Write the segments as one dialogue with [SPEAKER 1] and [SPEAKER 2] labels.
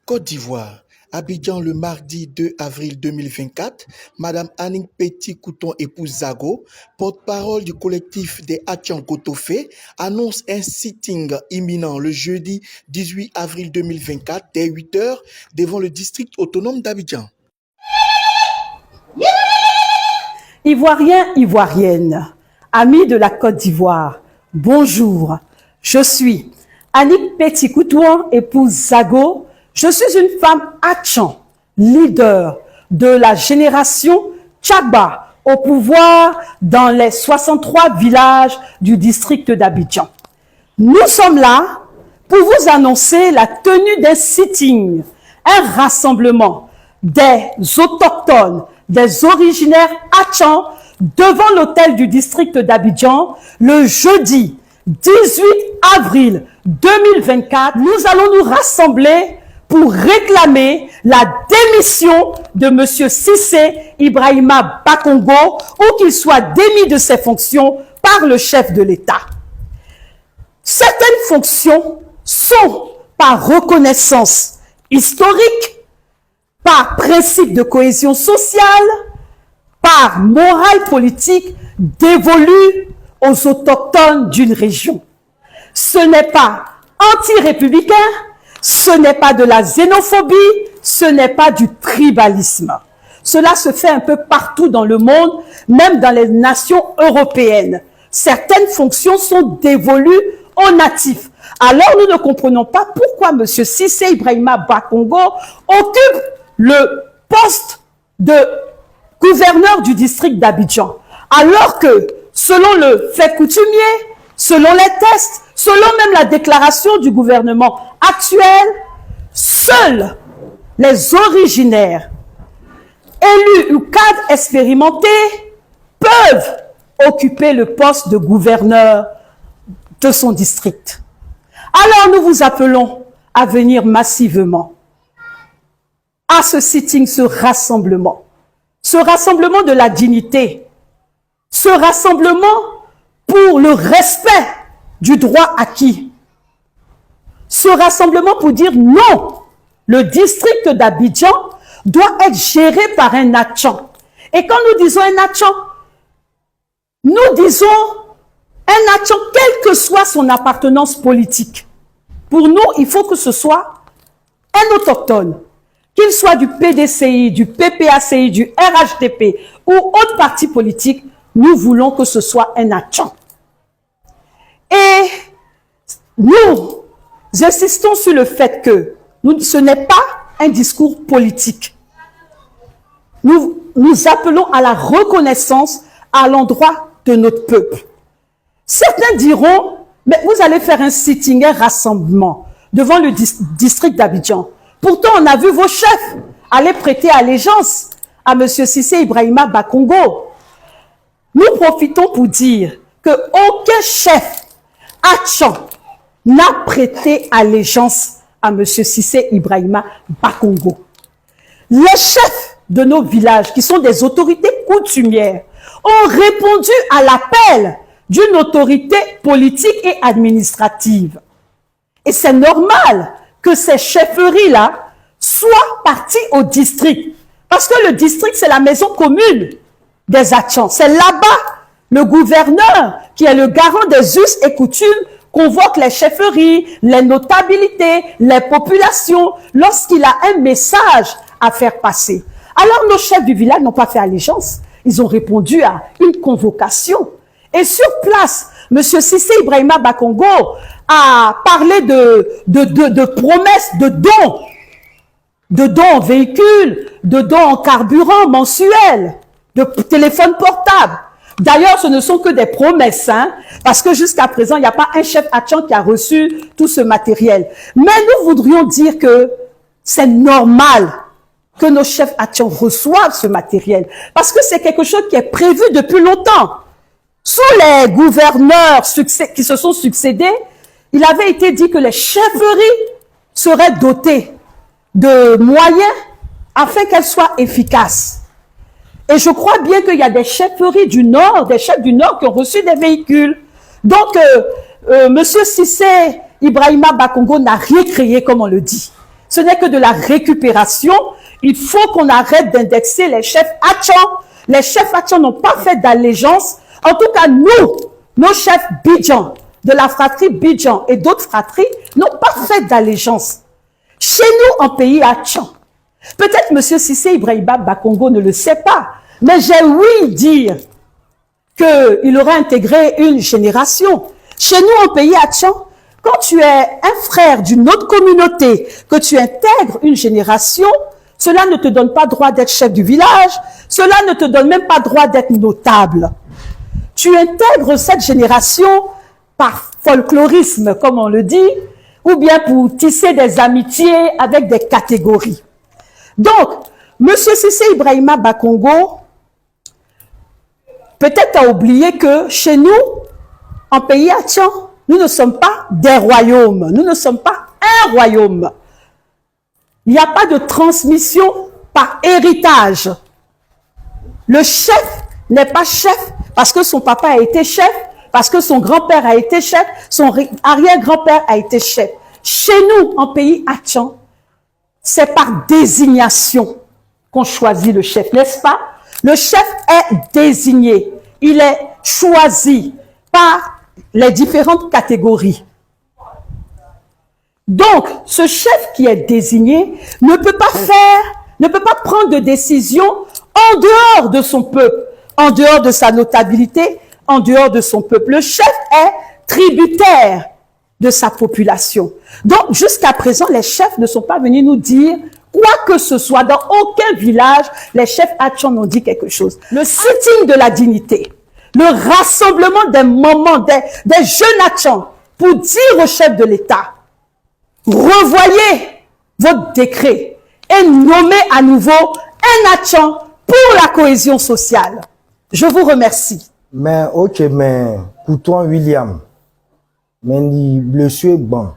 [SPEAKER 1] Côte d'Ivoire, Abidjan le mardi 2 avril 2024, Madame Annick Petit-Couton, épouse Zago, porte-parole du collectif des Atchan Gotofé, annonce un sitting imminent le jeudi 18 avril 2024 dès 8h devant le district autonome d'Abidjan.
[SPEAKER 2] Ivoiriens, Ivoiriennes, amis de la Côte d'Ivoire, bonjour. Je suis Annick Petit-Couton, épouse Zago. Je suis une femme Atchan, leader de la génération Tchaba, au pouvoir dans les 63 villages du district d'Abidjan. Nous sommes là pour vous annoncer la tenue d'un sitting, un rassemblement des autochtones, des originaires Atchan devant l'hôtel du district d'Abidjan le jeudi 18 avril 2024. Nous allons nous rassembler pour réclamer la démission de M. Cissé Ibrahima Bakongo ou qu'il soit démis de ses fonctions par le chef de l'État. Certaines fonctions sont par reconnaissance historique, par principe de cohésion sociale, par morale politique dévolue aux autochtones d'une région. Ce n'est pas anti-républicain, ce n'est pas de la xénophobie, ce n'est pas du tribalisme. Cela se fait un peu partout dans le monde, même dans les nations européennes. Certaines fonctions sont dévolues aux natifs. Alors nous ne comprenons pas pourquoi M. Cissé Ibrahima Bakongo occupe le poste de gouverneur du district d'Abidjan. Alors que, selon le fait coutumier, selon les tests, selon même la déclaration du gouvernement actuel, seuls les originaires, élus ou cadres expérimentés peuvent occuper le poste de gouverneur de son district. Alors nous vous appelons à venir massivement à ce sitting, ce rassemblement de la dignité, ce rassemblement pour le respect du droit acquis, ce rassemblement pour dire non, le district d'Abidjan doit être géré par un Atchan. Et quand nous disons un Atchan, nous disons un Atchan, quelle que soit son appartenance politique. Pour nous, il faut que ce soit un autochtone, qu'il soit du PDCI, du PPACI, du RHDP ou autre parti politique, nous voulons que ce soit un Atchan. Et nous insistons sur le fait que ce n'est pas un discours politique. Nous appelons à la reconnaissance à l'endroit de notre peuple. Certains diront, mais vous allez faire un sitting, un rassemblement devant le district d'Abidjan. Pourtant, on a vu vos chefs aller prêter allégeance à M. Cissé Ibrahima Bakongo. Nous profitons pour dire qu'aucun chef Atchan n'a prêté allégeance à M. Cissé Ibrahima Bakongo. Les chefs de nos villages, qui sont des autorités coutumières, ont répondu à l'appel d'une autorité politique et administrative. Et c'est normal que ces chefferies-là soient parties au district. Parce que le district, c'est la maison commune des Atchans. C'est là-bas, le gouverneur, qui est le garant des us et coutumes, convoque les chefferies, les notabilités, les populations, lorsqu'il a un message à faire passer. Alors nos chefs du village n'ont pas fait allégeance. Ils ont répondu à une convocation. Et sur place, M. Cissé Ibrahima Bakongo a parlé de promesses, de dons en véhicules, de dons en carburant mensuel, de téléphones portables. D'ailleurs, ce ne sont que des promesses, hein, parce que jusqu'à présent, il n'y a pas un chef Atchan qui a reçu tout ce matériel. Mais nous voudrions dire que c'est normal que nos chefs Atchan reçoivent ce matériel, parce que c'est quelque chose qui est prévu depuis longtemps. Sous les gouverneurs qui se sont succédés, il avait été dit que les chefferies seraient dotées de moyens afin qu'elles soient efficaces. Et je crois bien qu'il y a des chefferies du Nord, des chefs du Nord qui ont reçu des véhicules. Donc, M. Cissé Ibrahima Bakongo n'a rien créé comme on le dit. ce n'est que de la récupération. Il faut qu'on arrête d'indexer les chefs Atchan. Les chefs Atchan n'ont pas fait d'allégeance. En tout cas, nous, nos chefs Bidjan, de la fratrie Bidjan et d'autres fratries, n'ont pas fait d'allégeance. Chez nous, en pays Atchan, peut-être M. Cissé Ibrahima Bakongo ne le sait pas, mais j'ai ouï dire qu'il aurait intégré une génération. Chez nous, en pays Atchan, quand tu es un frère d'une autre communauté, que tu intègres une génération, cela ne te donne pas droit d'être chef du village, cela ne te donne même pas droit d'être notable. Tu intègres cette génération par folklorisme, comme on le dit, ou bien pour tisser des amitiés avec des catégories. Donc, M. Cissé Ibrahima Bakongo, peut-être a oublié que chez nous, en pays Atchan, nous ne sommes pas des royaumes, nous ne sommes pas un royaume. Il n'y a pas de transmission par héritage. Le chef n'est pas chef parce que son papa a été chef, parce que son grand-père a été chef, son arrière-grand-père a été chef. Chez nous, en pays Atchan, c'est par désignation qu'on choisit le chef, n'est-ce pas? Le chef est désigné, il est choisi par les différentes catégories. Donc, ce chef qui est désigné ne peut pas prendre de décision en dehors de son peuple, en dehors de sa notabilité, en dehors de son peuple. Le chef est tributaire de sa population. Donc, jusqu'à présent, les chefs ne sont pas venus nous dire quoi que ce soit. Dans aucun village, les chefs Atchan n'ont dit quelque chose. Le sitting de la dignité, le rassemblement des moments, des jeunes Atchan pour dire au chef de l'État, revoyez votre décret et nommez à nouveau un Atchan pour la cohésion sociale. Je vous remercie.
[SPEAKER 3] Mais ok, mais Couton William, mais ni blessé bon,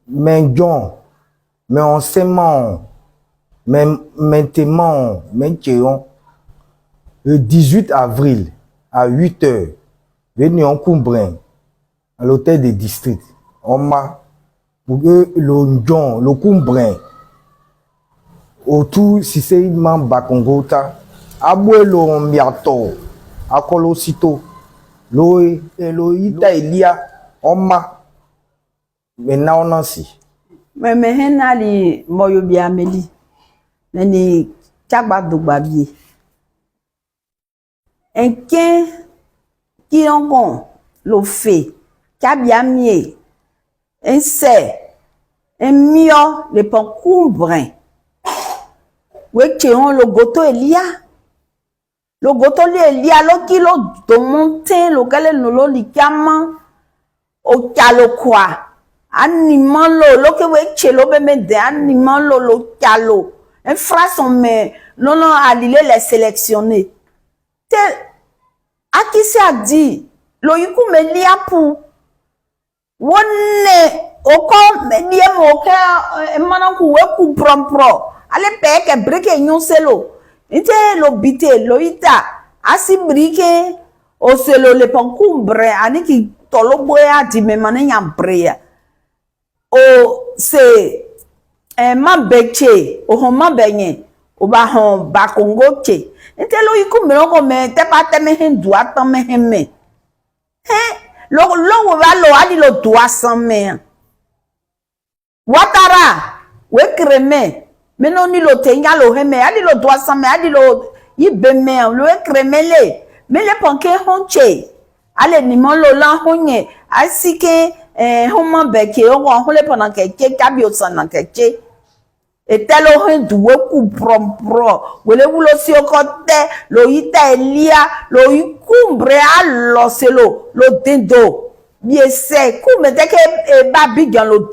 [SPEAKER 3] mais John, mais enseignement, mais maintenant, mais le 18 avril à 8h, venu en Coumbrin, à l'hôtel des districts, on m'a pour que le John, le Coumbrin, autour si c'est imam Bakongota, abuelo miato, akolosito, Eloïta Elia, Oma, maintenant on en sait.
[SPEAKER 4] Mais henali moyo biameli, nani chagba dugbabi. Enke qui ongon lo fait, kabiamie, un mio le pancoubrin. Wecheon lo goto Elia. Lo goto li Elia lo kilo do monte lo gale lo likama o kalo kwa. Animal lo ke weche lo beme de animal lo kalo. Un frère son mais non alilé les sélectionner. Tel a qui s'est dit lo yiku me lia pour wonne oko me lia mo ka manaku weku prompro. Ale peke breke nyonselo. Ite lo bite lo ita asi brike o selo le pankumbre ani ki tolo boya di me mane nyambrea. O se mabeche o homa benye o ba hon Bakongo che. Ite lo yiku me ko me te pa te me hen dua tan me hen me. Lo va lo ali lo dua san me. Watara we kreme. Mais non, ni lo tenga lo heme, ali lo doa same, ali lo yibeme, lo ekremele. Mais le panke honche, ale ni mon lo lan honye, asike homa beke, on le pendant keke, kabio san keke. Et tel o hen duwe ku prompro, wele wulo si okote, lo ita Elia, lo yikumbre alo selo, lo dendo. Bien se, kume teke babigan lo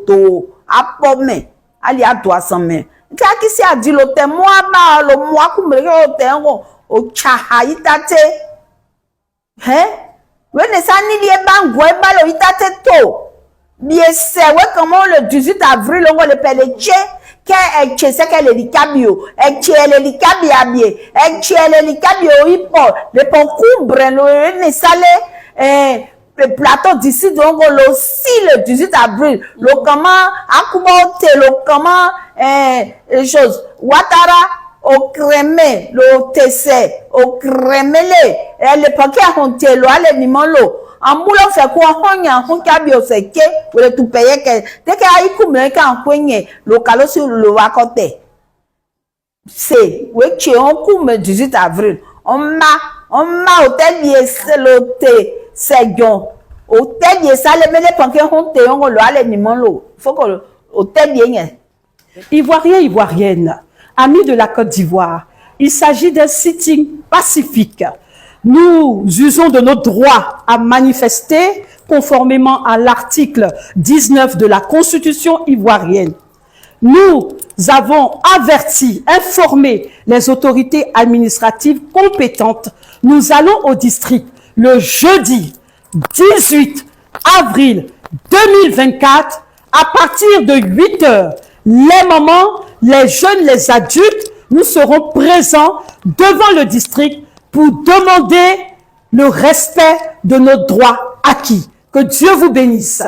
[SPEAKER 4] do, apome. Ali a doa sanme. Qui s'est a dit le te moi ba le moi ku me le te o chaha itate. We ne sa ni li e bangwe ba lo itate to. Bien c'est ouais comment le 18 avril on le peleche que e che se que le likabio, e che le likabi abie, e che le likabi o ipo, le pon kubre le ne sale le plateau d'ici, donc aussi le 18 avril, le comment, Akumote, le comment, les choses, Ouattara, au crémé, le TC, au crémélé, et le paquet à honte, le ale nimolo, en boulot fait quoi, on a bio seke, ou le tout payer que, dès qu'il y a eu comme un cas en poignet, le calo sur le wakote. C'est, oui, tu es en coup, le 18 avril, on m'a hôtel c'est l'hôtel, c'est bon. Hôtel y ça, les mêlés paquets honte, on le ale nimolo, faut que hôtel y ait.
[SPEAKER 2] Ivoiriens, Ivoiriennes, amis de la Côte d'Ivoire, il s'agit d'un sitting pacifique. Nous usons de notre droit à manifester conformément à l'article 19 de la Constitution ivoirienne. Nous avons averti, informé les autorités administratives compétentes. Nous allons au district le jeudi 18 avril 2024 à partir de 8 heures. Les mamans, les jeunes, les adultes, nous serons présents devant le district pour demander le respect de nos droits acquis. Que Dieu vous bénisse.